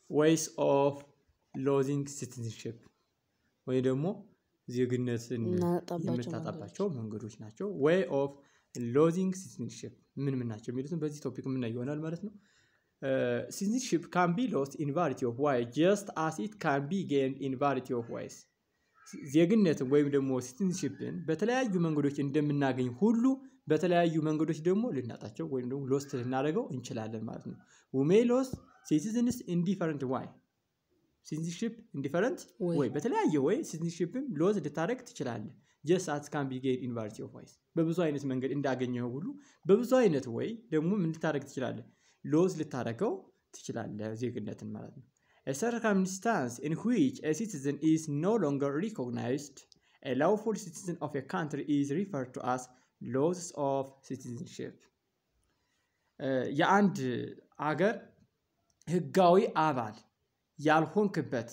ways of losing citizenship ወይ ደግሞ ዜግነትን የምታጣባቸው መንገዶች ናቸው way of losing citizenship ምን ናቸው የሚሉትን በዚህ ቶፒክ ምን ይሆናል ማለት ነው citizenship can be lost in variety of ways just as it can be gained in variety of ways ዜግነትን ወይም ደግሞ citizenshipን በተለያዩ መንገዶች እንደምናገኝ ሁሉ በተለያዩ መንገዶች ደግሞ ልናጣቸው ወይም ደግሞ lost ልናደርገው እንችላለን ማለት ነው we may lose citizens in different way citizenship in different way በተለያየ way citizenshipን lose ልታደርግ ትችላለህ just as can be gained in variety of ways በብዙ አይነት መንገድ እንዳገኘው ሁሉ በብዙ አይነት way ደግሞ ምን ልታደርግ ትችላለህ lose ልታደርገው ትችላለህ ዜግነትን ማለት ነው a circumstance in which a citizen is no longer recognized a lawful citizen of a country is referred to as loss of citizenship የአንድ አገር ህጋዊ አባል ያልሆንክበት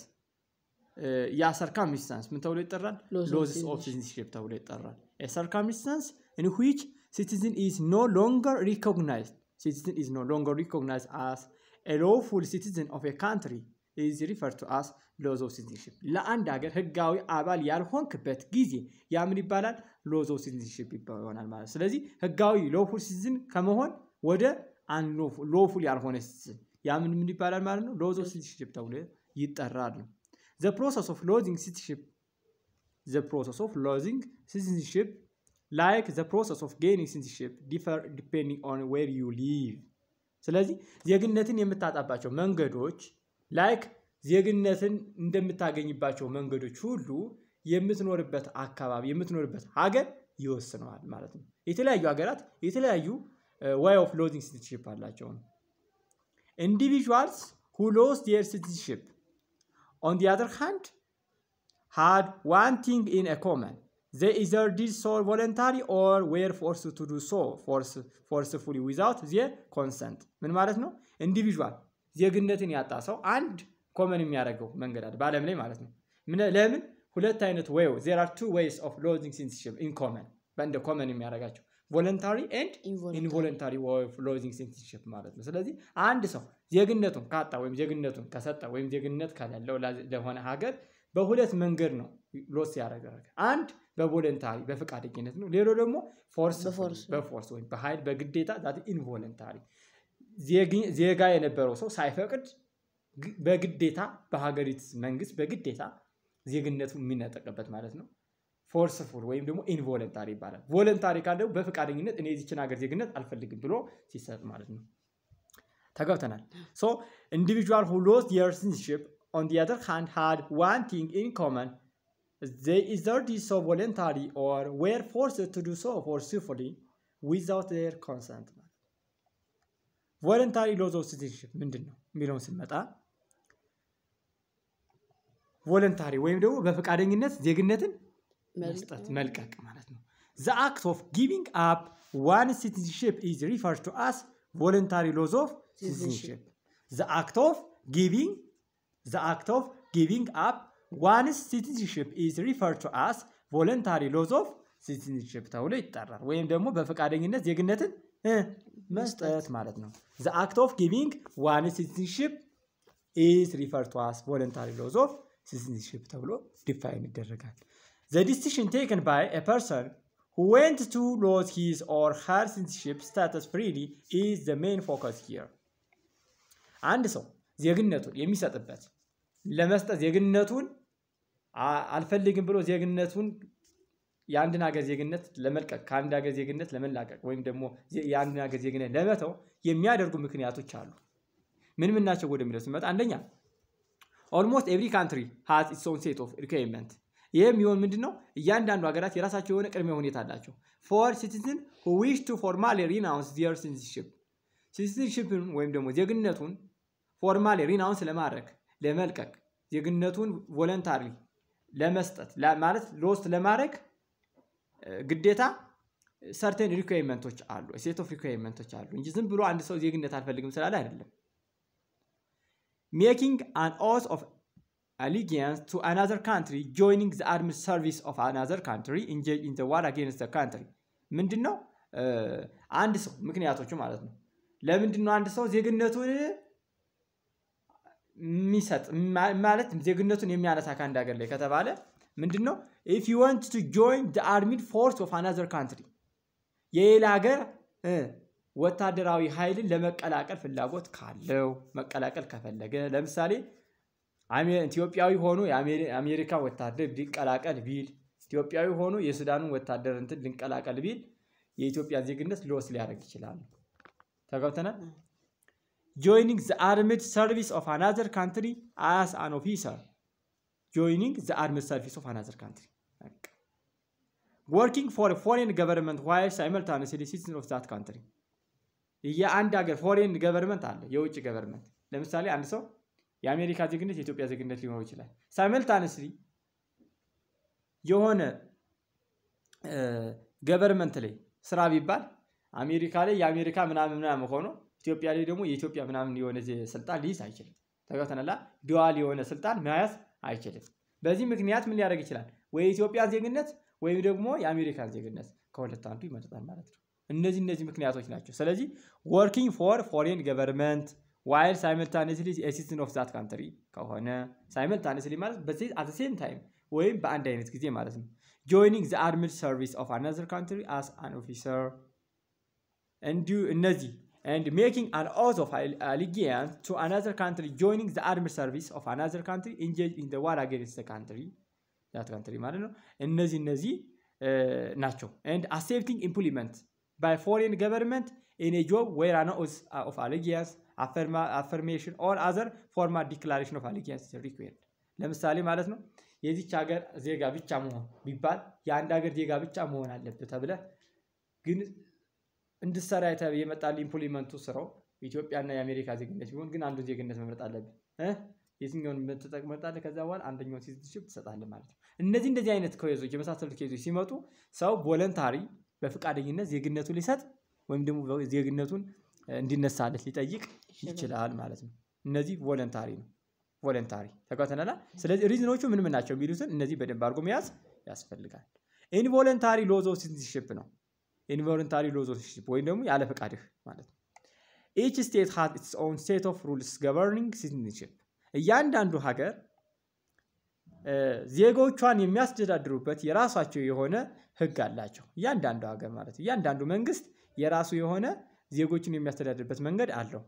ያ circumstance ምን ተብሎ ይጠራል loss of citizenship ተብሎ ይጠራል a circumstance in which citizen is no longer recognized as a lawful citizen of a country is referred to as loss of citizenship ለአንድ ሀገር ህጋዊ አባል ያልሆንክበት ጊዜ ያ ምን ይባላል loss of citizenship ይባላል ማለት ስለዚህ ህጋዊ lawful citizen ከመሆን ወደ unlawful ያልሆነ citizen ያ ምን ይባላል ማለት ነው loss of citizenship ተብሎ ይጠራል the process of losing citizenship like the process of gaining citizenship differ depending on where you live ስለዚህ ዜግነትን የምታጣባቸው መንገዶች like ዜግነትን እንደምታገኝባቸው መንገዶች ሁሉ የምትኖርበት አካባቢ የምትኖርበት ሀገር ይወስነዋል ማለት ነው የተለያዩ ሀገራት የተለያዩ way of losing citizenship አላቸው individuals who lost their citizenship on the other hand had one thing in a common they either did so voluntarily or were forced to do so forcefully without their consent ምን ማለት ነው individual ዜግነትን ያጣ ሰው አንድ ኮመን የሚያደርገው መንገድ አለ በአለም ላይ ማለት ነው ለምን ሁለት አይነት way there are two ways of losing citizenship in common በእንደ ኮመን የሚያደርጋቸው voluntary and involuntary way of losing citizenship ማለት ነው ስለዚህ አንድ ሰው ዜግነቱን ካጣ ወይም ዜግነቱን ከሰጠ ወይም ዜግነት ካለው ለሆነ ሀገር በሁለት መንገድ ነው ሎስ ያደርጋል አንድ በቮለንታሪ በፈቃደኝነት ነው ሌላው ደግሞ በፎርስ ወይም በኃይል በግዴታ that involuntary ዜጋ የነበረው ሰው ሳይፈቅድ በግዴታ በሀገሪቱ መንግስት በግዴታ ዜግነቱን የሚነጠቅበት ማለት ነው forceful ወይም ደግሞ involuntary ይባላል voluntary ካለው በፈቃደኝነት እኔ እዚችን ሀገር ዜግነት አልፈልግም ብሎ ሲሰጥ ማለት ነው ተጋብተናል so individual who lost their citizenship on the other hand had one thing in common they either did so voluntarily or were forced to do so forcefully without their consent voluntary loss of citizenship ምንድነው የሚለውን ስንመጣ voluntary ወይም ደግሞ በፈቃደኝነት ዜግነትን መስጠት መልቀቅ ማለት ነው the act of giving up one citizenship is referred to as voluntary loss of citizenship the act of giving up one citizenship is referred to as voluntary loss of citizenship ተብሎ ይጠራል ወይም ደግሞ በፈቃደኝነት ዜግነትን መስጠት ማለት ነው the act of giving one citizenship is referred to as voluntary loss of citizenship ተብሎ define ይደረጋል the decision taken by a person who went to lose his or her citizenship status freely is the main focus here አንድ ሰው ዜግነቱን የሚሰጥበት ለመስጠት ዜግነቱን አልፈልግም ብሎ ዜግነቱን የአንድን ሀገር ዜግነት ለመልቀቅ ከአንድ ሀገር ዜግነት ለመላቀቅ ወይም ደግሞ የአንድን ሀገር ዜግነት ለመተው የሚያደርጉ ምክንያቶች አሉ ምን ናቸው ወደሚለው ስንመጣ አንደኛ almost every country has its own set of requirements የሚሆን ምንድነው እያንዳንዱ ሀገራት የራሳቸው የሆነ ቅድመ ሁኔታ አላቸው for citizens who wish to formally renounce their citizenship ወይም ደግሞ ዜግነቱን formally renounce ለመልቀቅ ዜግነቱን voluntarily ለመስጠት ማለት ሎስት ለማድረግ ግዴታ certain requirements አሉ set of requirements አሉ እንጂ ዝም ብሎ አንድ ሰው ዜግነት አልፈልግም ስላለ አይደለም making an oath of allegiance to another country joining the armed service of another country engaged in the war against the country ምንድነው አንድ ሰው ምክንያቶቹ ማለት ነው ለምንድነው አንድ ሰው ዜግነቱን የሚሰጥ ማለት ዜግነቱን የሚያነሳ ካንድ ሀገር ላይ ከተባለ ምንድነው if you want to join the armed force of another country የሌላ ሀገር ወታደራዊ ኃይልን ለመቀላቀል ፍላጎት ካለው መቀላቀል ከፈለገ ለምሳሌ ኢትዮጵያዊ ሆኖ የአሜሪካ ወታደር ሊቀላቀል ቢል ኢትዮጵያዊ ሆኖ የሱዳኑን ወታደር እንትን ሊቀላቀል ቢል የኢትዮጵያ ዜግነት ሎስ ሊያደርግ ይችላል ተጋብተናል joining the armed service of another country as an officer joining the armed service of another country working for a foreign government while simultaneously citizen of that country የአንድ ሀገር foreign government አለ የውጭ government ለምሳሌ አንድ ሰው የአሜሪካ ዜግነት የኢትዮጵያ ዜግነት ሊኖር ይችላል simultaneously የሆነ government ላይ ስራ ቢባል አሜሪካ ላይ የአሜሪካ ምናምን ሆኖ ኢትዮጵያ ላይ ደግሞ የኢትዮጵያ ምናምን የሆነ ስልጣን ሊይዝ አይችልም ተጋብተናል ዱዋል የሆነ ስልጣን መያዝ አይችልም በዚህ ምክንያት ምን ሊያደርግ ይችላል ወይ ኢትዮጵያ ዜግነት ወይ ደግሞ የአሜሪካ ዜግነት ከሁለት አንዱ ይመርጣል ማለት ነው እነዚህ ምክንያቶች ናቸው ስለዚህ working for foreign government while simultaneously a citizen of that country ከሆነ simultaneously ማለት በዚህ at the same time ወይም በአንድ አይነት ጊዜ ማለት ነው joining the armed service of another country as an officer and making an oath of allegiance to another country joining the armed service of another country engaged in the war against the country that country ማለት ነው እነዚህ ናቸው and accepting employment by foreign government in a job where an oath of allegiance affirmation or other formal declaration of allegiance is required ለምሳሌ ማለት ነው የዚች ሀገር ዜጋ ብቻ መሆን ቢባል የአንድ ሀገር ዜጋ ብቻ መሆን አለበት ተብለ ግን እንድሰራ የመጣል ኢምፕሊመንቱ ስራው ኢትዮጵያና የአሜሪካ ዜግነት ቢሆን ግን አንዱ ዜግነት መምረጥ አለበት የትኛውን ተጠቅመጣለ ከዛ በኋላ አንደኛው ሲቲዝንሺፕ ትሰጣለህ ማለት ነው እንደዚህ አይነት ከይዞች የመሳሰሉት ከይዞች ሲመጡ ሰው ቮለንታሪ በፍቃደኝነት ዜግነቱ ሊሰጥ ወይም ደግሞ ዜግነቱን እንዲነሳለት ሊጠይቅ ይችላል ማለት ነው እነዚህ ቮለንታሪ ተቀተናላ ስለዚህ ሪዝኖቹ ምን ናቸው ቢሉትን እነዚህ በደንብ አድርጎ መያዝ ያስፈልጋል ኢንቮለንታሪ ሎዝ ኦፍ ሲቲዝንሺፕ ነው involuntary laws of citizenship ወይ ደግሞ ያለ ፈቃድህ ማለት ነው each state has its own set of rules governing citizenship እያንዳንዱ ሀገር ዜጎቿን የሚያስተዳድሩበት የራሳቸው የሆነ ህግ አላቸው እያንዳንዱ ሀገር ማለት እያንዳንዱ መንግስት የራሱ የሆነ ዜጎችን የሚያስተዳድርበት መንገድ አለው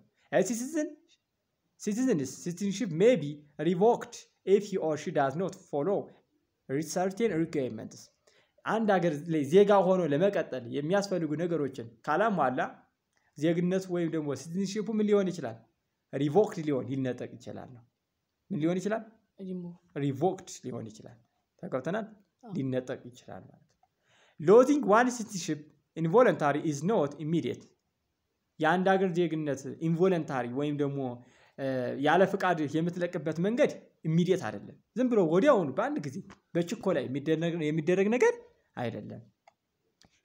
citizenship may be revoked if he or she does not follow certain requirements አንድ ሀገር ላይ ዜጋ ሆኖ ለመቀጠል የሚያስፈልጉ ነገሮችን ካላሟላ ዜግነቱ ወይም ደግሞ ሲቲዝንሺፑ ምን ሊሆን ይችላል ሪቮክድ ሊነጠቅ ይችላል ነው ምን ሊሆን ይችላል ሪቮክድ ሊሆን ይችላል ተቀበተናል ሊነጠቅ ይችላል ማለት losing one citizenship involuntary is not immediate የአንድ ሀገር ዜግነት involuntary ወይም ደግሞ ያለ ፍቃድ የምትለቅበት መንገድ immediate አይደለም ዝም ብሎ ወዲያውኑ በአንድ ጊዜ በችኮላ የሚደረግ ነገር አይደለም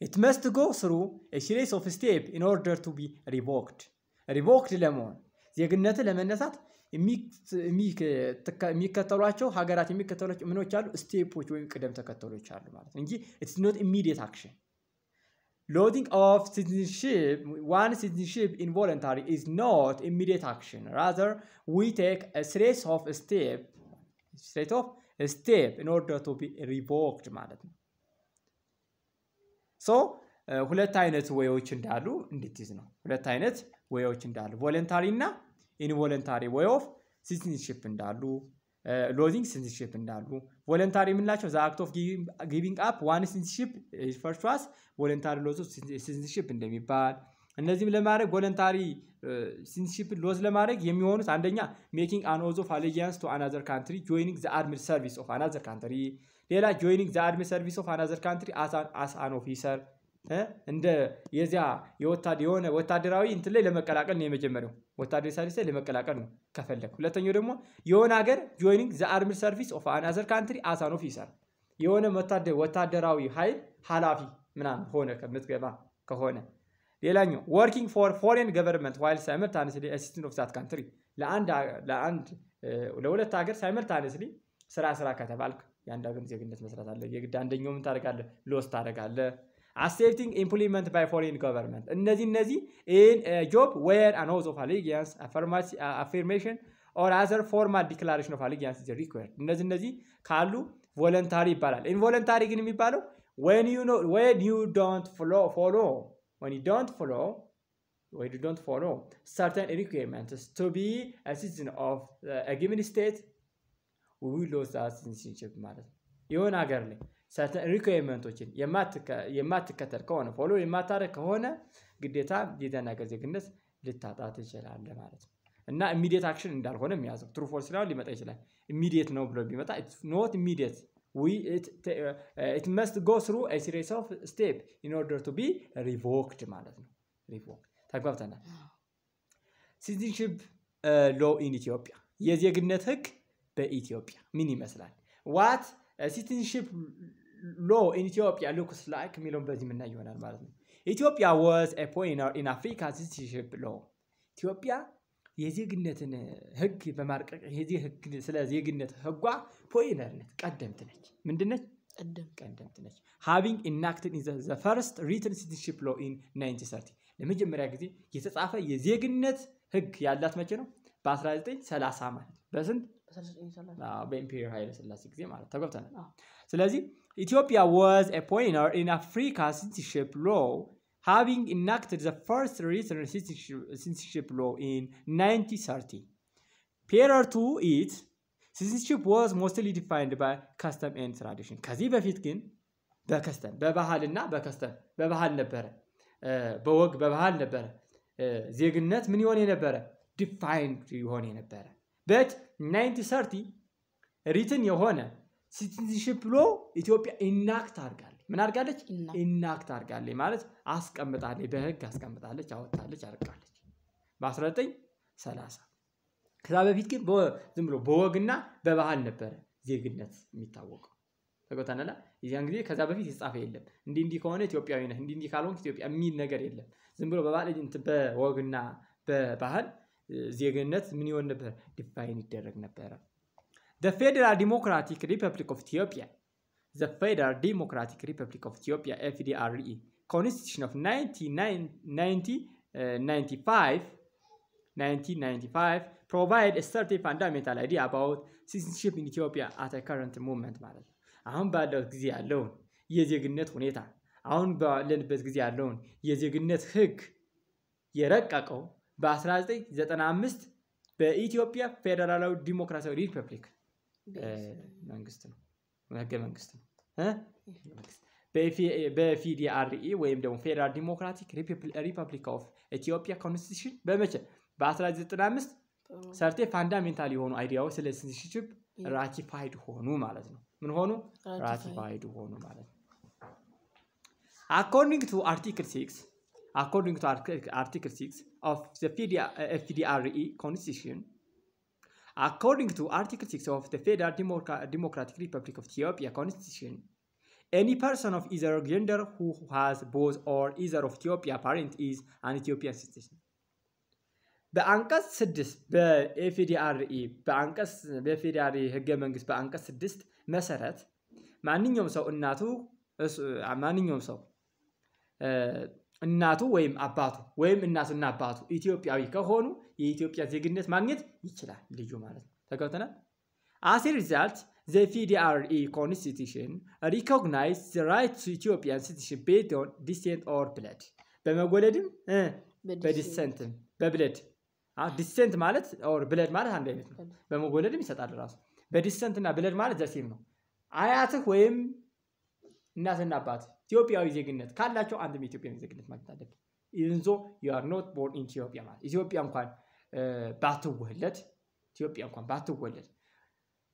it must go through a series of steps in order to be revoked ለመሆን ዜግነት ለመነሳት የሚከተሏቸው ሀገራት የሚከተሏቸው ምኖች አሉ ስቴፖች ወይም ቅደም ተከተሎች አሉ ማለት እንጂ it's not immediate action losing of citizenship one citizenship involuntary is not immediate action rather we take a series of steps in order to be revoked ማለት ነው so ሁለት አይነት ወዮች እንዳሉ እንድትይዝ ነው ሁለት አይነት ወዮች እንዳሉ voluntary እና involuntary way of citizenship እንዳሉ losing citizenship እንዳሉ voluntary ምንላቸው the act of giving up one citizenship is first was voluntary loss of citizenship እንደሚባል እነዚህም ለማድረግ voluntary citizenship loss ለማድረግ የሚሆኑት አንደኛ making an oath of allegiance to another country joining the armed service of another country ሌላ joining the armed service of another country as an officer እንደ የዚያ የሆነ ወታደራዊ እንት ላይ ለመቀላቀል ነው የመጀመሪያው ወታደራዊ ሰርቪስ ላይ ለመቀላቀል ነው ከፈለክ ሁለተኛው ደግሞ የሆነ ሀገር joining the armed service of another country as an officer የሆነ ወታደራዊ ኃይል ኃላፊ ምናምን ሆነ ከምትገባ ከሆነ ሌላኛው working for foreign government while simultaneously a citizen of that country ለሁለት ሀገር simultaneously ስራ ከተባልክ ያንድ ሀገር ዜግነት መስራት አለ የግድ አንደኛው ምን ታደርጋለህ ሎስ ታደርጋለህ accepting employment by foreign government እነዚህ in a job where an oath of allegiance affirmation or other formal declaration of allegiance is required. እነዚህ ካሉ voluntary ይባላል። involuntary ግን የሚባለው when you don't follow certain requirements to be a citizen of a given state, we will lose that citizenship ማለት ነው። የሆነ ሀገር ላይ certain requirementsዎችን የማትከተል ከሆነ follow የማታደርግ ከሆነ ግዴታ ዜግነት ዜግነት ልታጣ ትችላለህ ማለት ነው። እና immediate action እንዳልሆነ የሚያዘው true false ነው ሊመጣ ይችላል። immediate ነው ብሎ ቢመጣ it's not immediate. It must go through a series of steps in order to be revoked ማለት ነው። revoked ተግባብተናል። citizenship law in Ethiopia የዜግነት ህግ በኢትዮጵያ ምን ይመስላል? What citizenship law in Ethiopia looks like የሚለውን በዚህ ምን ይሆናል ማለት ነው። Ethiopia was a pioneer in Africa citizenship law. ኢትዮጵያ የዜግነትን ህግ በማርቀቅ የዚህ ህግ ስለ ዜግነት ህጓ ፖይነር ነች፣ ቀደምት ነች። ምንድነች? ቀደምት ነች። having enacted in the first written citizenship law in 1930 ለመጀመሪያ ጊዜ የተጻፈ የዜግነት ህግ ያላት መቼ ነው? በ1930 ማለት በስንት በኢምፔሪያል ኃይለ ሥላሴ ጊዜ ማለት ተገብተናል። ስለዚህ Ethiopia was a pioneer in Africa citizenship law, having enacted the first written citizenship law in 1930. Prior to it, citizenship was mostly defined by custom and tradition. ከዚህ በፊት ግን በከስተም በባህልና በከስተም በባህል ነበረ በወግ በባህል ነበረ ዜግነት ምን ይሆን የነበረ defined ይሆን የነበረ but 1930 written የሆነ citizenship law ኢትዮጵያ ኢናክት አድርጋለች። ምን አድርጋለች? ኢናክት አድርጋለች ማለት አስቀምጣለች፣ በህግ አስቀምጣለች፣ አወጣለች፣ አርቃለች በ1930። ከዛ በፊት ግን ዝም ብሎ በወግና በባህል ነበረ ዜግነት የሚታወቀው። ተቆጣናላ ያን ጊዜ ከዛ በፊት የተጻፈ የለም። እንዲህ ከሆነ ኢትዮጵያዊ ነህ እንዲህ ካልሆንክ ኢትዮጵያ የሚል ነገር የለም። ዝም ብሎ በባህል በወግና በባህል ዜግነት ምን ይሆን ነበር? ዲፋይን ይደረግ ነበር። The Federal Democratic Republic of Ethiopia, the Federal Democratic Republic of Ethiopia (FDRE) Constitution of 1995 provide a certain fundamental idea about citizenship in Ethiopia at a current moment ማለት ነው። አሁን ባለው ጊዜ ያለውን የዜግነት ሁኔታ አሁን ባለንበት ጊዜ ያለውን የዜግነት ህግ የረቀቀው በ1995 በኢትዮጵያ ፌደራላዊ ዲሞክራሲያዊ ሪፐብሊክ መንግስት ነው። ህገ መንግስት ነው። በፊዲአርኢ ወይም ደግሞ ፌደራል ዲሞክራቲክ ሪፐብሊክ ኦፍ ኢትዮጵያ ኮንስቲቱሽን በመቼ በ1995 ሰርቴ ፋንዳሜንታል የሆኑ አይዲያዎች ስለ ሲቲዝንሺፕ ራቲፋይድ ሆኑ ማለት ነው። ምን ሆኑ? ራቲፋይድ ሆኑ ማለት ነው። According to Article 6 of the FDRE Constitution, according to Article 6 of the Federal Democratic Republic of Ethiopia Constitution, any person of either gender who has both or either of Ethiopia parent is an Ethiopian citizen. በአንቀጽ 6 በኤፍዲአርኢ በፌዴራል ህገ መንግስት በአንቀጽ 6 መሰረት ማንኛውም ሰው እናቱ ወይም አባቱ ወይም እናቱና አባቱ ኢትዮጵያዊ ከሆኑ የኢትዮጵያ ዜግነት ማግኘት ይችላል ልጁ ማለት ነው። ተጋውተናል። As a result, the FDRE Constitution recognizes the right to Ethiopian citizenship based on descent or blood. በመወለድም በዲሰንትም በብለድ ዲሰንት ማለት or blood ማለት አንድ አይነት ነው። በመወለድም ይሰጣል ራሱ። በዲሰንት እና ብለድ ማለት ዘሴም ነው። አያትህ ወይም እናትና አባት ኢትዮጵያዊ ዜግነት ካላቸው አንድም ኢትዮጵያዊ ዜግነት ማግኘት አለበት። even though you are not born in Ethiopia ማለት ኢትዮጵያ እንኳን ባትወለድ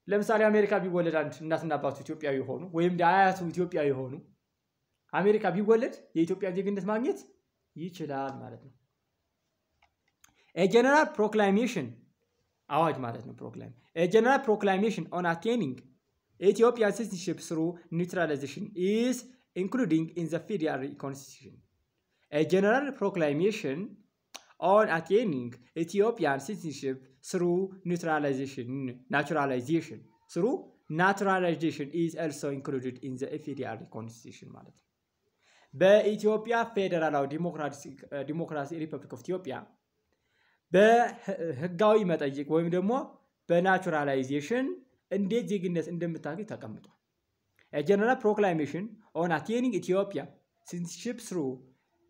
ለምሳሌ አሜሪካ ቢወለድ አንድ እናትና አባቱ ኢትዮጵያዊ ሆኑ ወይም አያቱ ኢትዮጵያዊ ሆኑ አሜሪካ ቢወለድ የኢትዮጵያ ዜግነት ማግኘት ይችላል ማለት ነው። a general proclamation አዋጅ ማለት ነው። a general proclamation on attaining Ethiopian citizenship through naturalization is including in the Federal Constitution. A general proclamation on attaining Ethiopian citizenship through naturalization is also included in the Federal Constitution ማለት ነው። በኢትዮጵያ ፌደራላዊ ዲሞክራሲ ሪፐብሊክ ኦፍ ኢትዮጵያ በህጋዊ መጠይቅ ወይም ደግሞ በናቹራላይዜሽን እንዴት ዜግነት እንደምታገኝ ተቀምጧል። A general proclamation on attaining Ethiopia citizenship through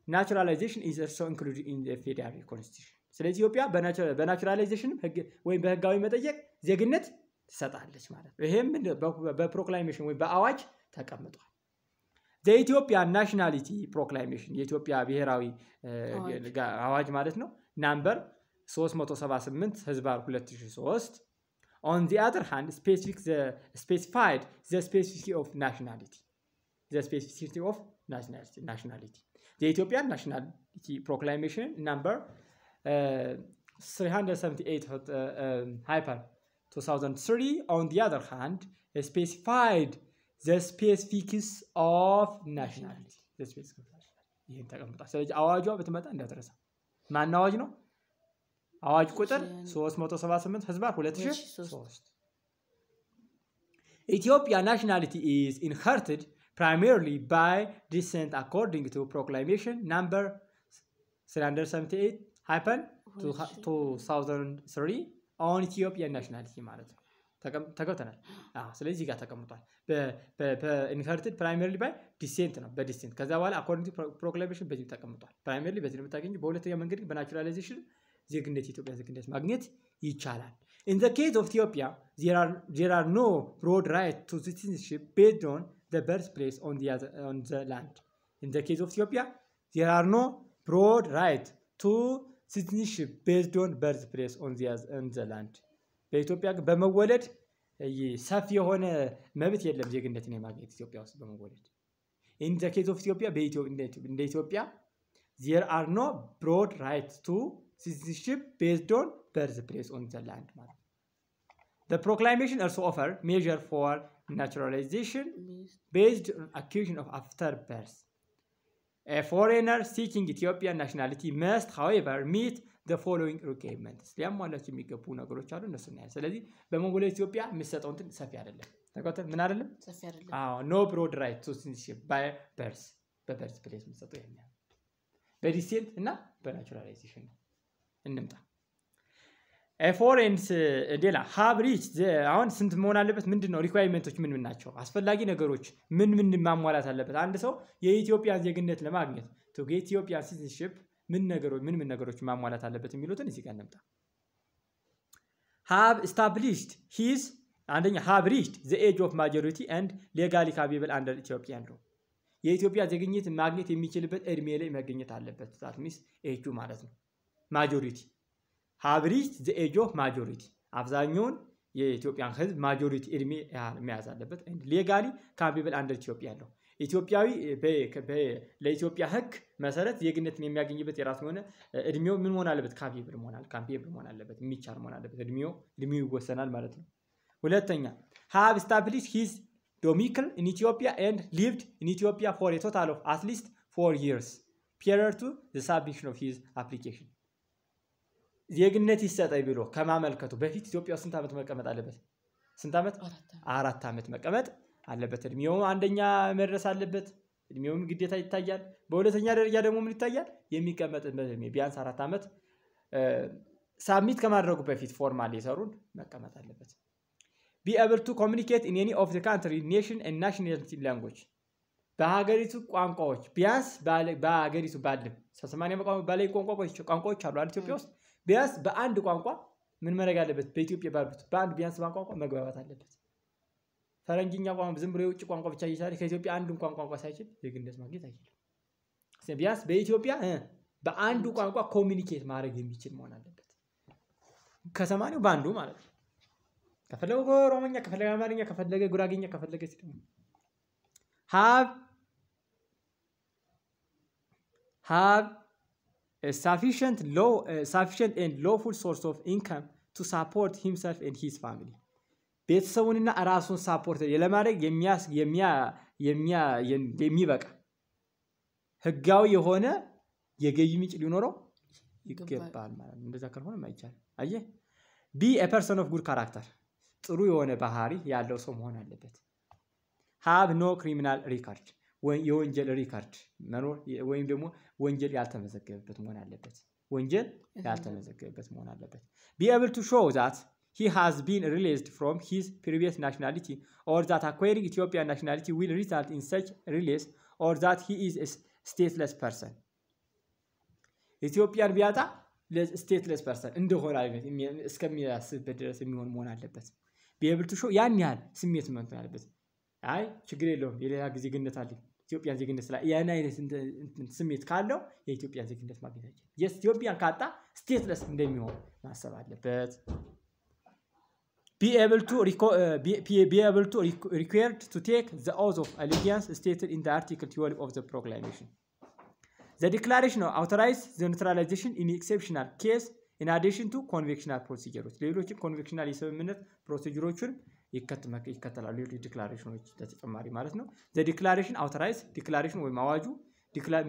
naturalization is also included in the federal constitution. ስለዚህ ኢትዮጵያ በናቹራላይዜሽን ወይም በህጋዊ መጠየቅ ዜግነት ትሰጣለች ማለት ነው። ይሄም በፕሮክላሜሽን ወይ በአዋጅ ተቀምጧል። The Ethiopian Nationality Proclamation የኢትዮጵያ ብሔራዊ አዋጅ ማለት ነው ናምበር 378 ህዝባር 2003 on the other hand specified the specificity of nationality. The Ethiopian Nationality Proclamation number 378 2003 on the other hand specified the specifics of nationality. ይሄን ተቀምጧል። ስለዚህ አዋጇ በተመጣ እንዳትረሳ ማን አዋጅ ነው? አዋጅ ቁጥር 378 ህዝባር 2003 Ethiopia nationality is inherited primarily by descent according to proclamation number 378-2003 on Ethiopian nationality ማለት ነው ተቀምጧል። ስለዚህ ጋር ተቀምጧል። inherited primarily by descent ነው በዲሴንት ከዛ በኋላ according to proclamation በዚህ ተቀምጧል። primarily በዚህ የምታገኙ በሁለተኛ መንገድ በናቹራላይዜሽን ዜግነት ኢትዮጵያ ዜግነት ማግኘት ይቻላል። In the case of Ethiopia, there are no broad rights to citizenship based on the birthplace on the land. In the case of Ethiopia, there are no broad rights to citizenship based on birthplace on the land. በኢትዮጵያ በመወለድ ሰፊ የሆነ መብት የለም ዜግነትን የማግኘት ኢትዮጵያ ውስጥ በመወለድ In the case of Ethiopia, in Ethiopia, there are no broad rights to citizenship based on birthplace on the land. The proclamation also offered measures for naturalization based on occasion of after birth. A foreigner seeking Ethiopian nationality must, however, meet the following requirements. ሊያሟላቸው የሚገቡ ነገሮች አሉ እነሱ ነው። ስለዚህ በመወለድ ኢትዮጵያ የሚሰጠው እንትን ሰፊ አይደለም። ተቆጥተን ምን አይደለም? ሰፊ አይደለም። no broad right to citizenship by birth. በበርዝ ፕሌስ የሚሰጠው ያኛው በዲሴንት እና በናቹራላይዜሽን እንምጣ። ፎሬንስ ሌላ have reached አሁን ስንት መሆን አለበት? ምንድነው ሪኳየርመንቶች ምን ናቸው? አስፈላጊ ነገሮች ምን ማሟላት አለበት? አንድ ሰው የኢትዮጵያን ዜግነት ለማግኘት to get Ethiopian citizenship ምን ነገሮች ማሟላት አለበት የሚሉትን እዚህ ጋር እንምጣ። have established his አንደኛ have reached the age of majority and legally capable under Ethiopian law የኢትዮጵያ ዜግነት ማግኘት የሚችልበት እድሜ ላይ መገኘት አለበት። that means ኤጁ ማለት ነው majority have reached the age of majority አብዛኛውን የኢትዮጵያን ህዝብ ማጆሪቲ እድሜ መያዝ አለበት and legally capable under Ethiopian law ኢትዮጵያዊ ለኢትዮጵያ ህግ መሰረት ዜግነትን የሚያገኝበት የራሱ የሆነ እድሜው ምን መሆን አለበት? ካፔብል መሆን አለበት የሚቻል መሆን አለበት። እድሜው ይወሰናል ማለት ነው። ሁለተኛ have established his domicile in Ethiopia and lived in Ethiopia for a total of at least 4 years prior to the submission of his application ዜግነት ይሰጠኝ ብሎ ከማመልከቱ በፊት ኢትዮጵያ ስንት ዓመት መቀመጥ አለበት? ስንት ዓመት? 4 ዓመት መቀመጥ አለበት። እድሜው አንደኛ መድረስ አለበት። እድሜውም ግዴታ ይታያል። በሁለተኛ ደረጃ ደግሞ ምን ይታያል? የሚቀመጥበት እድሜ ቢያንስ 4 ዓመት ሳብሚት ከማድረጉ በፊት ፎርማሊ የሰሩን መቀመጥ አለበት። be able to communicate in any of the country nation and nationality language በሀገሪቱ ቋንቋዎች ቢያንስ በሀገሪቱ ባለም 80 በላይ ቋንቋዎች አሉ ኢትዮጵያ ውስጥ ቢያንስ በአንድ ቋንቋ ምን ማድረግ አለበት? በኢትዮጵያ ባሉት በአንድ ቢያንስ ቋንቋ መግባባት አለበት። ፈረንጅኛ ቋንቋ ዝም ብሎ የውጭ ቋንቋ ብቻ ይችላል ከኢትዮጵያ አንዱን ቋንቋ ሳይችል ዜግነት ማግኘት አይችልም። ቢያንስ በኢትዮጵያ በአንዱ ቋንቋ ኮሙኒኬት ማድረግ የሚችል መሆን አለበት። ከሰማኒው ባንዱ ማለት ነው። ከፈለገ ኦሮሞኛ ከፈለገ አማርኛ ከፈለገ ጉራጌኛ ከፈለገ have a sufficient and lawful source of income to support himself and his family ቤተሰቡንና ራሱን ሳፖርት ለማድረግ የሚበቃ ህጋዊ የሆነ የገቢ ምንጭ ሊኖረው ይገባል ማለት ነው። እንደዛ ካልሆነ ማይቻል አየህ be a person of good character ጥሩ የሆነ ባህሪ ያለው ሰው መሆን አለበት። have no criminal record የወንጀል ሪካርድ መኖር ወይም ደግሞ ወንጀል ያልተመዘገበበት መሆን አለበት። ወንጀል ያልተመዘገበበት መሆን አለበት be able to show that he has been released from his previous nationality or that acquiring Ethiopian nationality will result in such release or that he is a stateless person Ethiopian ቢያጣ stateless person እንደሆነ አይነት እስከሚያስብበት ድረስ የሚሆን መሆን አለበት be able to show ያን ያህል ስሜት መጥቶ ያለበት አይ ችግር የለውም የሌላ ጊዜ ግንኙነት አለ ኢትዮጵያ ዜግነት ስላ ያን አይነት ስሜት ካለው የኢትዮጵያ ዜግነት ማግኘት አይችልም የኢትዮጵያን ካጣ stateless እንደሚሆን ማሰብ አለበት be able to required to take the oath of allegiance stated in the article 12 of the proclamation the declaration authorizes the neutralization in exceptional case in addition to convictional procedures ሌሎች convictional የስምምነት ፕሮሲጀሮችን ይከተላሉ ዲክላሬሽኖች ተጨማሪ ማለት ነው the declaration authorizes declaration ወይ ማዋጁ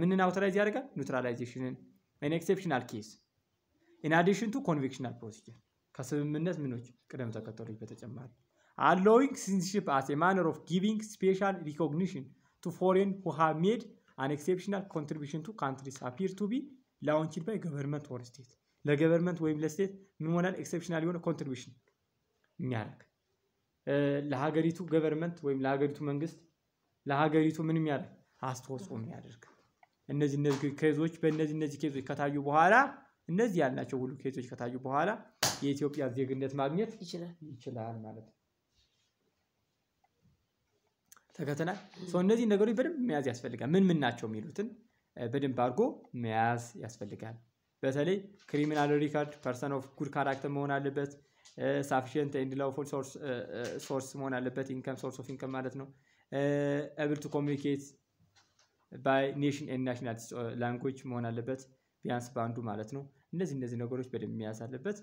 ምንን አውቶራይዝ ያደርጋል neutralization in exceptional case in addition to convictional procedure ከስምምነት ምኖች ቀደም ተከተሎች በተጨማሪ allowing citizenship as a manner of giving special recognition to foreign who have made an exceptional contribution to countries appear to be launched by government or state ለገቨርንመንት ወይም ለስቴት ምን ሆናል exceptional የሆነ contribution የሚያደርግ ለሀገሪቱ ገቨርንመንት ወይም ለሀገሪቱ መንግስት ለሀገሪቱ ምንም ያደርግ አስተዋጽኦ የሚያደርግ እነዚህ ኬዞች በእነዚህ ኬዞች ከታዩ በኋላ እነዚህ ያልናቸው ሁሉ ኬዞች ከታዩ በኋላ የኢትዮጵያ ዜግነት ማግኘት ይችላል ማለት ነው ተከተና እነዚህ ነገሮች በደንብ መያዝ ያስፈልጋል ምን ናቸው የሚሉትን በደንብ አድርጎ መያዝ ያስፈልጋል በተለይ ክሪሚናል ሪካርድ ፐርሰን ኦፍ ጉድ ካራክተር መሆን አለበት sufficient and lawful source መሆን አለበት income source of income ማለት ነው able to communicate by nation and nationality language መሆን አለበት ቢያንስ ባንዱ ማለት ነው እነዚህ ነገሮች በደንብ መያዝ አለበት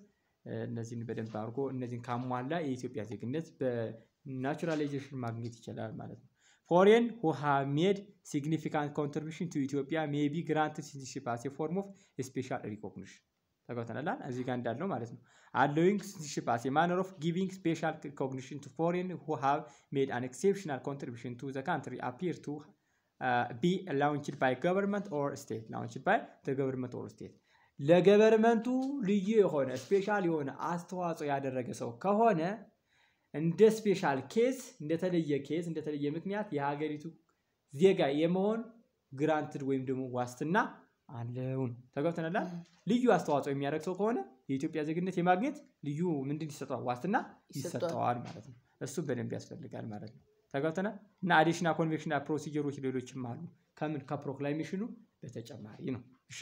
እነዚህን በደንብ አድርጎ እነዚህን ካሟላ የኢትዮጵያ ዜግነት በናቹራላይዜሽን ማግኘት ይችላል ማለት ነው foreign who have made significant contribution to Ethiopia may be granted citizenship as a form of special recognition ተጋውተናል እዚህ ጋር እንዳለው ማለት ነው allowing citizenship as a manner of giving special recognition to foreign who have made an exceptional contribution to the country appear to be launched by government or state launched by the government or state ለገቨርንመንቱ ልዩ የሆነ ስፔሻል የሆነ አስተዋጽኦ ያደረገ ሰው ከሆነ እንደ ስፔሻል ኬስ እንደተለየ ምክንያት የሀገሪቱ ዜጋ የመሆን ግራንትድ ወይም ደግሞ ዋስትና አለውን ተጋውተናል ልዩ አስተዋጽኦ የሚያደርግ ሰው ከሆነ የኢትዮጵያ ዜግነት የማግኘት ልዩ ምንድን ይሰጣው ዋስትና ይሰጣዋል ማለት ነው እሱ በደንብ ያስፈልጋል ማለት ነው ተጋውተናል እና አዲሽናል ኮንቬንሽናል ፕሮሲጀሮች ሌሎችም አሉ ከምን ከፕሮክላሜሽኑ በተጨማሪ ነው እሺ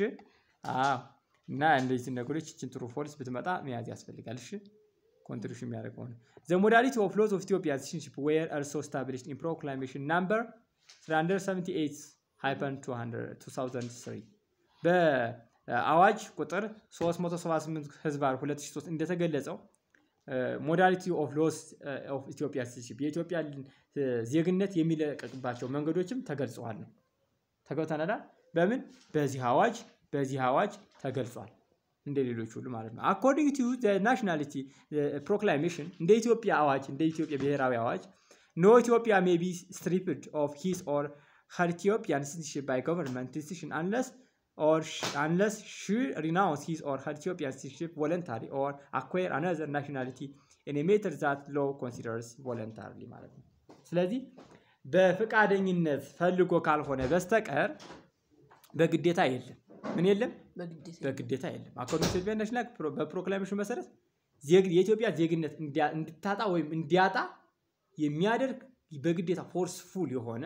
እና እንደዚህ ነገሮች እቺን ትሩ ፎልስ ብትመጣ መያዝ ያስፈልጋል እሺ ኮንትሪቢዩሽን የሚያደርገው ነው the modality of laws of Ethiopia's citizenship were also established in proclamation number 378/2003 በአዋጅ ቁጥር 378 ህዝባር 2003 እንደተገለጸው modality of laws of Ethiopia's citizenship የኢትዮጵያ ዜግነት የሚለቀቅባቸው መንገዶችም ተገልጸዋል ነው ተጋውተናል በምን በዚህ አዋጅ ተገልጿል እንደሌሎች ሁሉ ማለት ነው according to the nationality proclamation እንደ ኢትዮጵያ አዋጅ እንደ ኢትዮጵያ ብሔራዊ አዋጅ no Ethiopia may be stripped of his or her Ethiopian citizenship by government decision unless she renounce his or her Ethiopian citizenship voluntarily or acquire another nationality in a matter that law considers voluntarily ማለት ነው ስለዚህ በፍቃደኝነት ፈልጎ ካልሆነ በስተቀር በግዴታ የለም ምን የለም በግዴታ የለም according to the national በፕሮክላሜሽን መሰረት የኢትዮጵያ ዜግነት እንድታጣ ወይም እንዲያጣ የሚያደርግ በግዴታ ፎርስፉል የሆነ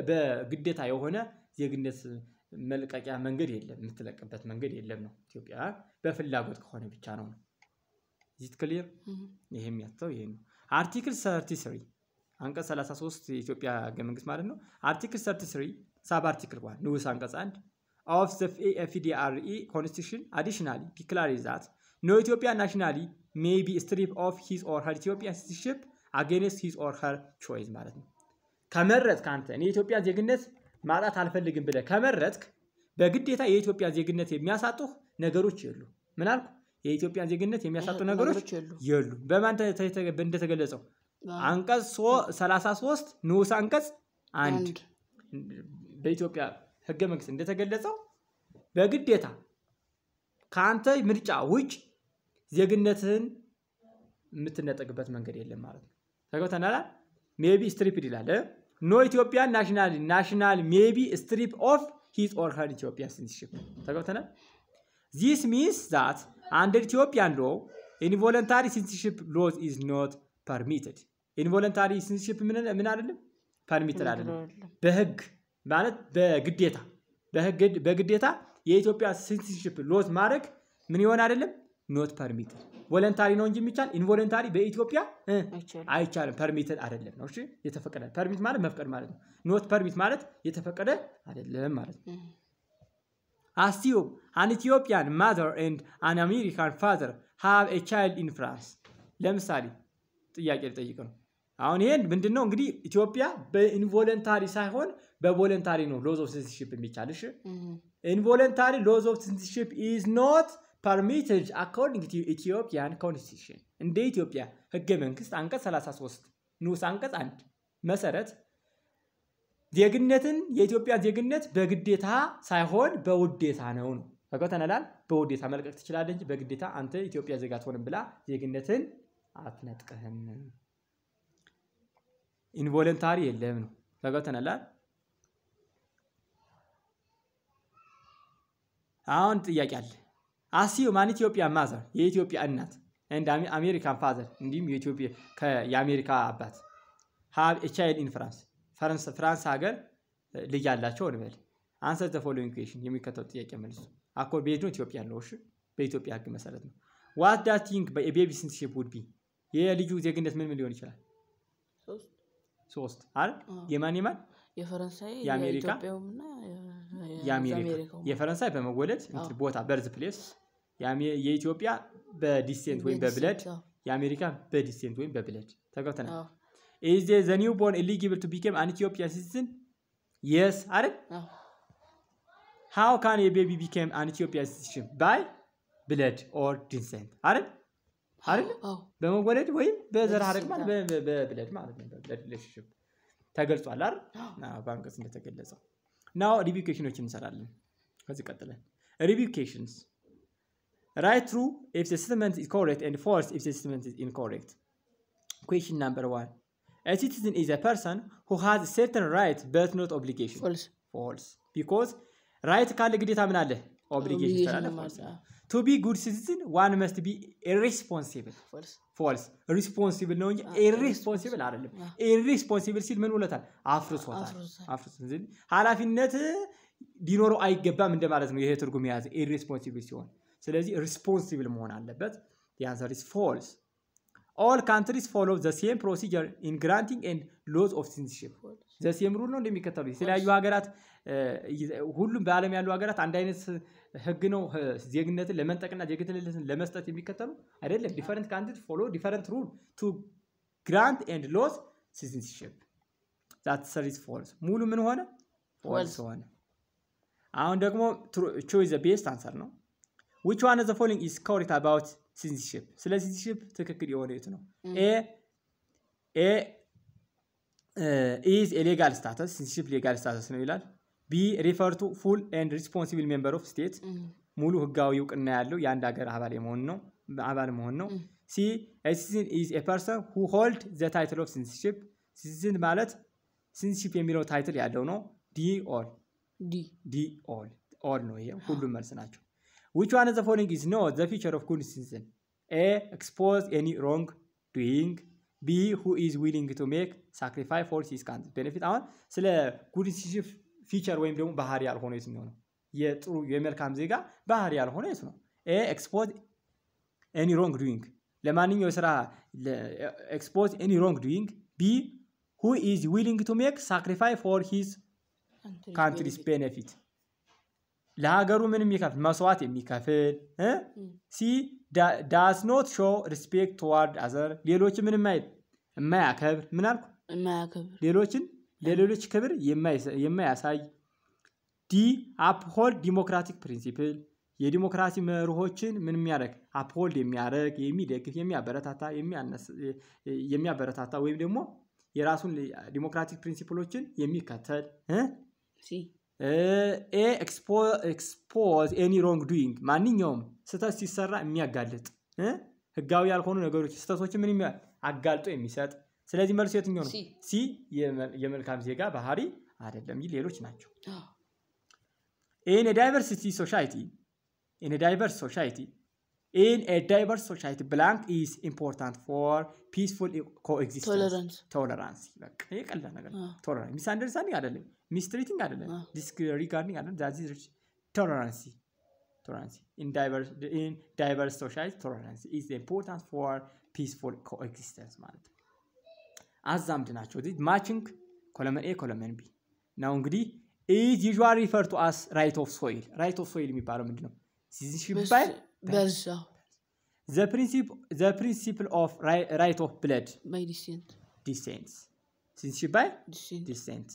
በግዴታ የሆነ ዜግነት መልቀቂያ መንገድ የለም የምትለቀበት መንገድ የለም ነው ኢትዮጵያ በፍላጎት ከሆነ ብቻ ነው is it clear ይሄም ያተው ይሄ ነው article 33 አንቀጽ 33 የኢትዮጵያ ህገ መንግስት ማለት ነው article 33 sub article 1 ንዑስ አንቀጽ 1 of the FDRE constitution additionally declares that no Ethiopian nationally may be stripped of his or her Ethiopian citizenship against his or her choice ማለት ነው ከመረጥክ አንተ የኢትዮጵያ ዜግነት ማጣት አልፈልግም ብለ ከመረጥክ በግዴታ የኢትዮጵያ ዜግነት የሚያሳጡህ ነገሮች የሉ ምን አልኩ የኢትዮጵያ ዜግነት የሚያሳጡ ነገሮች የሉ በማን እንደተገለጸው አንቀጽ 33 ንዑስ አንቀጽ 1 በኢትዮጵያ ህገ መንግስት እንደተገለጸው በግዴታ ካንተ ምርጫ ውጭ ዜግነትህን የምትነጠቅበት መንገድ የለም ማለት ነው ተገውተናል maybe strip ይላል no Ethiopian national maybe strip of his or her Ethiopian citizenship ተገውተናል this means that under Ethiopian law involuntary citizenship laws is not permitted involuntary citizenship ምን አይደለም permitted አይደለም በህግ ማለት በግዴታ የኢትዮጵያ citizenship laws ማድረግ ምን ይሆን አይደለም not permitted voluntary ነው እንጂ የሚቻል involuntary በኢትዮጵያ አይቻልም permitted አይደለም ነው እሺ የተፈቀደ permit ማለት መፍቀድ ማለት ነው not permit ማለት የተፈቀደ አይደለም ማለት ነው assume an Ethiopian mother and an American father have a child in France ለምሳሌ ጥያቄ ልጠይቅ ነው አሁን ይሄን ምንድነው እንግዲህ ኢትዮጵያ በኢንቮለንታሪ ሳይሆን በቮለንታሪ ነው laws of citizenship የሚቻል እሺ involuntary laws of citizenship is not permitted according to Ethiopian constitution እንደ ኢትዮጵያ ህገ መንግስት አንቀጽ 33 ንዑስ አንቀጽ 1 መሰረት ዜግነትን የኢትዮጵያ ዜግነት በግዴታ ሳይሆን በውዴታ ነው ተገተናል በውዴታ መልቀቅ ትችላለህ እንጂ በግዴታ አንተ ኢትዮጵያ ዜጋ ትሆን ብላ ዜግነትን አትነጥቀህም involuntary የለም ነው ተገተናል አሁን ጥያቄ አለ assume an Ethiopian mother የኢትዮጵያ እናት and American father እንዲም የኢትዮጵያ ከአሜሪካ አባት have a child in France ፍራንስ ሀገር ልጅ ያላቸው እንበል answer the following question የሚከተለው ጥያቄ መልሱ አኮር ቤት ነው ኢትዮጵያ ነው እሺ በኢትዮጵያ ህግ መሰረት ነው what do you think a baby citizenship would be የልጁ ዜግነት ምን ሊሆን ይችላል 3 አይደል የማን የፈረንሳይ የኢትዮጵያውና የአሜሪካ የፈረንሳይ በመወለድ ቦታ በርዝ ፕሌስ የኢትዮጵያ በዲሴንት ወይም በብለድ የአሜሪካ በዲሴንት ወይም በብለድ ተገውተናል is the newborn eligible to become an Ethiopian citizen yes አይደል how can a baby become an Ethiopian citizen by blood or descent አይደል በመወለድ ወይም በዘር ሐረግ ማለት በብለድ ማለት ነው በብለድ ሪሌሽንሺፕ ተገልጿል አይደል ባንቀስ እንደተገለጸው now revocations እንሰራለን ከዚህ ቀጥለን revocations right true if the statement is correct and false if the statement is incorrect question number 1 a citizen is a person who has a certain right but not obligation false because right ካለ ግዴታ ምን አለ obligation ይሰራል false to be good citizen one must be irresponsible false responsible ነው እንጂ irresponsible አይደለም irresponsible ሲል ምን ውለታል አፍርሶታል ኃላፊነት ዲኖረው አይገባም እንደማለት ነው ይሄ ትርጉም ያዘ irresponsible ሲሆን ስለዚህ responsible መሆን አለበት the answer is false all countries follow the same procedure in granting and laws of citizenship the same rule ነው እንደሚከተሉት የተለያዩ ሀገራት ሁሉም በአለም ያሉ ሀገራት አንድ አይነት ህግ ነው ዜግነትን ለመንጠቅና ዜግነትን ለመስጠት የሚከተሉ አይደለም different countries follow different rule to grant and laws citizenship that is false ሙሉ ምን ሆነ false ሆነ አሁን ደግሞ choose the best answer ነው which one of the following is correct about citizenship ስለዚህ citizenship ትክክል የሆነ የት ነው a is a legal status citizenship legal status ነው ይላል B refer to full and responsible member of state ሙሉ ህጋዊ እውቅና ያለው የአንድ ሀገር አባል መሆን ነው C a citizen is a person who hold the title of citizenship citizen ማለት citizenship የሚለው ታይትል ያለው ነው D all ነው ይሄ ሁሉም መልስ ናቸው which one of the following is not the feature of good citizen A expose any wrong doing B who is willing to make sacrifice for his country benefit አሁን ስለ good citizenship feature ወይም ደግሞ ባህሪ ያልሆነ የትኛው ነው የጥሩ የመልካም ዜጋ ባህሪ ያልሆነ የት ነው A expose any wrong doing ለማንኛው ስራ expose any wrong doing B who is willing to make sacrifice for his country's benefit ለሀገሩ ምንም የሚከፍል መስዋዕት የሚከፍል C does not show respect toward other ሌሎች ምንም የማያከብር ምን አልኩ የማያከብር ለሌሎች ክብር የማያሳይ D uphold democratic principle የዲሞክራሲ መርሆችን ምን የሚያደርግ uphold የሚያደርግ የሚደግፍ የሚያበረታታ ወይም ደግሞ የራሱን ዲሞክራቲክ ፕሪንሲፕሎችን የሚከተል expose any wrongdoing ማንኛውም ስተት ሲሰራ የሚያጋልጥ ህጋዊ ያልሆኑ ነገሮች ስተቶች ምን አጋልጦ የሚሰጥ ስለዚህ መልሱ የትኛው ነው ሲ የመልካም ዜጋ ባህሪ አይደለም ይል ሌሎች ናቸው in a diverse society blank is important for peaceful coexistence tolerance በቃ የቀላ ነገር tolerance misunderstanding አይደለም mistreating አይደለም disregarding አይደለም that is tolerance in diverse society tolerance is important for peaceful coexistence ማለት አዛምድ ናቸው this matching column A column B now እንግዲህ is usually referred to as right of soil የሚባለው ምንድነው citizenship by the principle of right of blood by descent citizenship by descent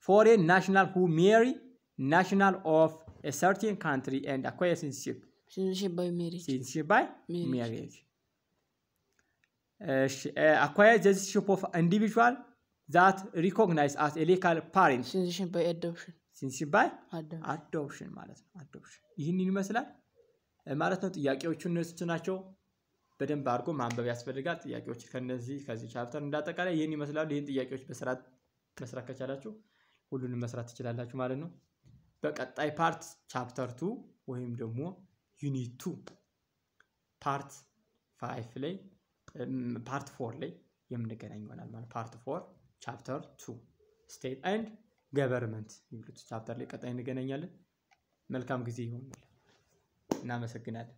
for a national who marry national of a certain country and acquire citizenship by marriage acquire the citizenship of individual that recognized as a legal parent citizenship by adoption ማለት ነው adoption ይሄንን ይመስላል ማለት ነው ጥያቄዎቹ እነሱ ናቸው በደንብ አድርጎ ማንበብ ያስፈልጋል ጥያቄዎች ከዚህ ቻፕተር እንዳጠቃላይ ይሄን ይመስላል ይሄን ጥያቄዎች በስርዓት መስራት ከቻላችሁ ሁሉንም መስራት ትችላላችሁ ማለት ነው በቀጣይ ፓርት ቻፕተር 2 ወይም ደግሞ ዩኒት 2 ፓርት 5 ላይ ፓርት 4 ላይ የምንገናኝ ይሆናል ማለት ፓርት 4 ቻፕተር 2 ስቴት ኤንድ ገቨርንመንት ይሉት ቻፕተር ላይ ቀጣይ እንገናኛለን መልካም ጊዜ ይሁን እናመሰግናለን